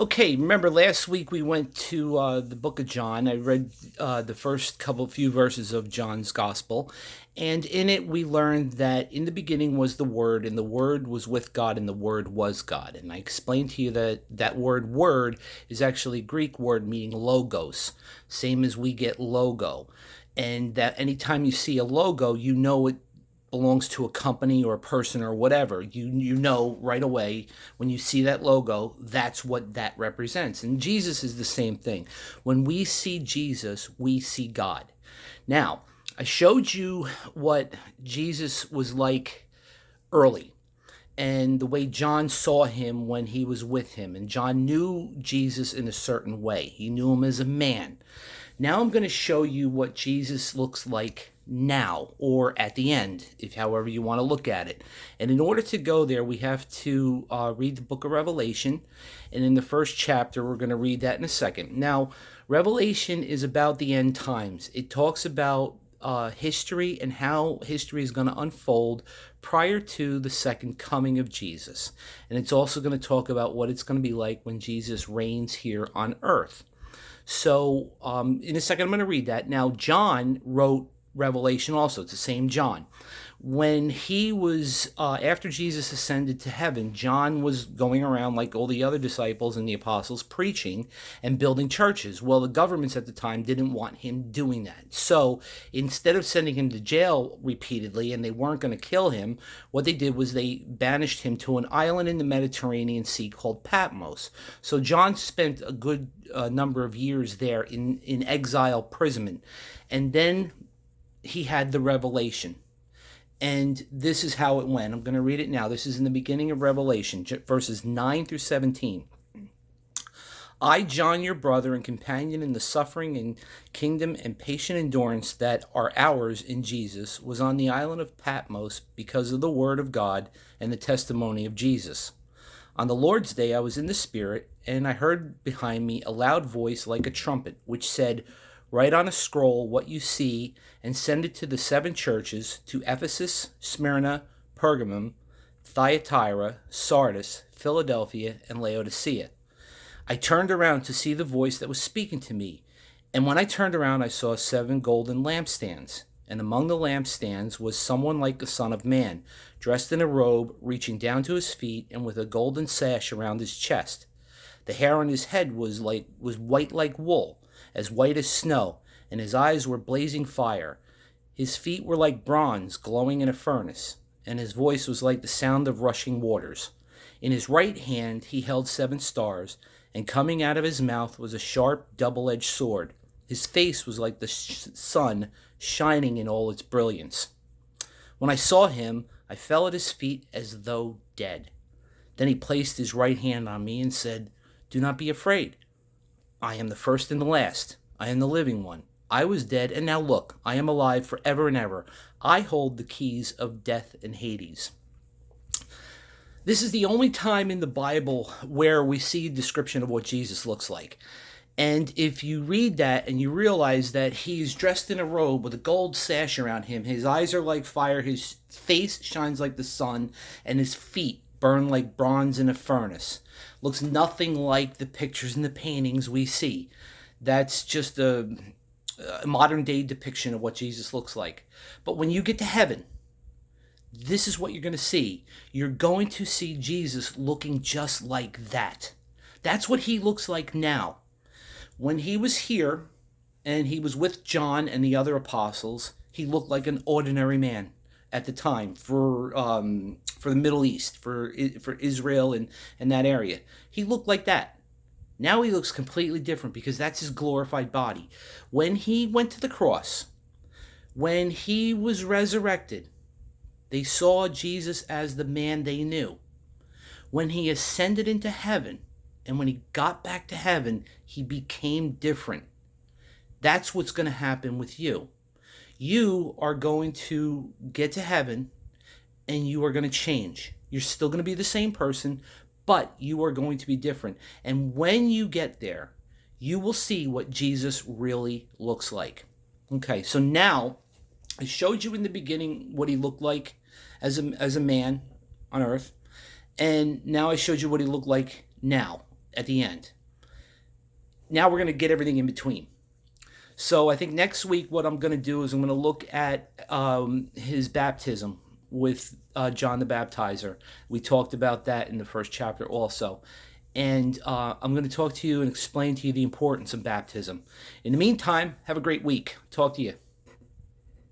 Okay, remember last week we went to the book of John. I read the first few verses of John's gospel, and in it we learned that in the beginning was the Word, and the Word was with God, and the Word was God. And I explained to you that that word is actually a Greek word meaning logos, same as we get logo. And that anytime you see a logo, you know it belongs to a company or a person or whatever. You know right away when you see that logo, that's what that represents. And Jesus is the same thing. When we see Jesus, we see God. Now, I showed you what Jesus was like early and the way John saw him when he was with him. And John knew Jesus in a certain way. He knew him as a man. Now I'm going to show you what Jesus looks like now or at the end, if however you want to look at it. And in order to go there, we have to read the book of Revelation. And in the first chapter, we're going to read that in a second. Now, Revelation is about the end times. It talks about history and how history is going to unfold prior to the second coming of Jesus. And it's also going to talk about what it's going to be like when Jesus reigns here on earth. So in a second, I'm going to read that. Now, John wrote Revelation also. It's the same John. When he was, after Jesus ascended to heaven, John was going around like all the other disciples and the apostles preaching and building churches. Well, the governments at the time didn't want him doing that. So instead of sending him to jail repeatedly and they weren't going to kill him, what they did was they banished him to an island in the Mediterranean Sea called Patmos. So John spent a good number of years there in exile imprisonment. And then he had the revelation. And this is how it went. I'm going to read it now. This is in the beginning of Revelation, verses 9 through 17. I, John, your brother and companion in the suffering and kingdom and patient endurance that are ours in Jesus, was on the island of Patmos because of the word of God and the testimony of Jesus. On the Lord's day I was in the Spirit, and I heard behind me a loud voice like a trumpet, which said, write on a scroll what you see and send it to the seven churches, to Ephesus, Smyrna, Pergamum, Thyatira, Sardis, Philadelphia, and Laodicea. I turned around to see the voice that was speaking to me, and when I turned around I saw 7 golden lampstands, and among the lampstands was someone like the Son of Man, dressed in a robe reaching down to his feet and with a golden sash around his chest. The hair on his head was white like wool, as white as snow, and his eyes were blazing fire. His feet were like bronze glowing in a furnace, and his voice was like the sound of rushing waters. In his right hand he held 7 stars, and coming out of his mouth was a sharp double-edged sword. His face was like the sun shining in all its brilliance. When I saw him, I fell at his feet as though dead. Then he placed his right hand on me and said, do not be afraid. I am the first and the last. I am the living one. I was dead, and now look, I am alive forever and ever. I hold the keys of death and Hades. This is the only time in the Bible where we see a description of what Jesus looks like. And if you read that and you realize that he's dressed in a robe with a gold sash around him, his eyes are like fire, his face shines like the sun, and his feet burn like bronze in a furnace. Looks nothing like the pictures and the paintings we see. That's just a modern day depiction of what Jesus looks like. But when you get to heaven, this is what you're going to see. You're going to see Jesus looking just like that. That's what he looks like now. When he was here and he was with John and the other apostles, he looked like an ordinary man at the time for the Middle East, for Israel and that area. He looked like that. Now he looks completely different because that's his glorified body. When he went to the cross, when he was resurrected, they saw Jesus as the man they knew. When he ascended into heaven, and when he got back to heaven, he became different. That's what's going to happen with you. You are going to get to heaven, and you are going to change. You're still going to be the same person, but you are going to be different. And when you get there, you will see what Jesus really looks like. Okay, so now I showed you in the beginning what he looked like as a man on earth, and now I showed you what he looked like now. at the end. Now we're going to get everything in between. So I think next week what I'm going to do is I'm going to look at his baptism with John the Baptizer. We talked about that in the first chapter also. And I'm going to talk to you and explain to you the importance of baptism. In the meantime, have a great week. Talk to you.